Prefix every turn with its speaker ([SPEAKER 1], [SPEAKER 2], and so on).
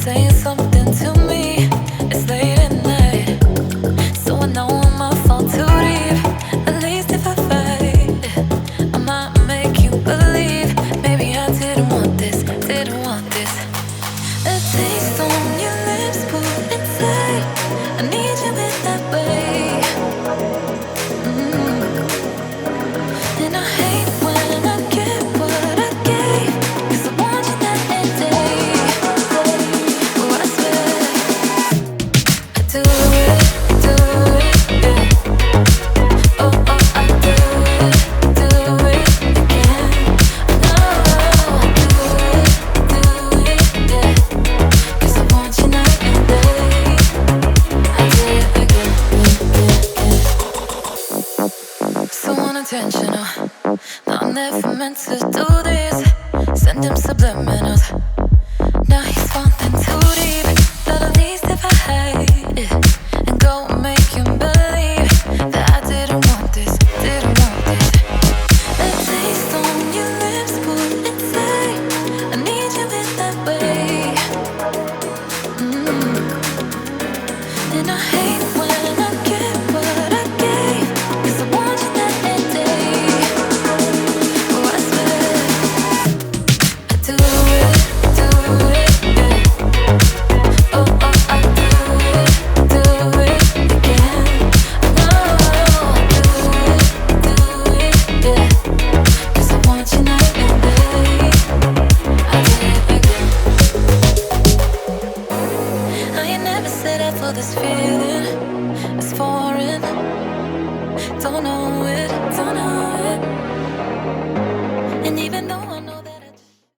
[SPEAKER 1] saying something to me. It's late at night, so I know I might fall too deep. At least if I fight, I might make you believe. Maybe I didn't want this, didn't want this. A taste on your lips, pulled inside. I need you in that way. And I hate when I get what I gave, 'cause I want you night and day. Oh, I swear I do it, yeah. Oh, I do it again. I know I do it, yeah. 'Cause I want you night and day. I do it again. So unintentional. Now I never meant to do this. Send him subliminals. Now he's falling too deep. But at least if I hide,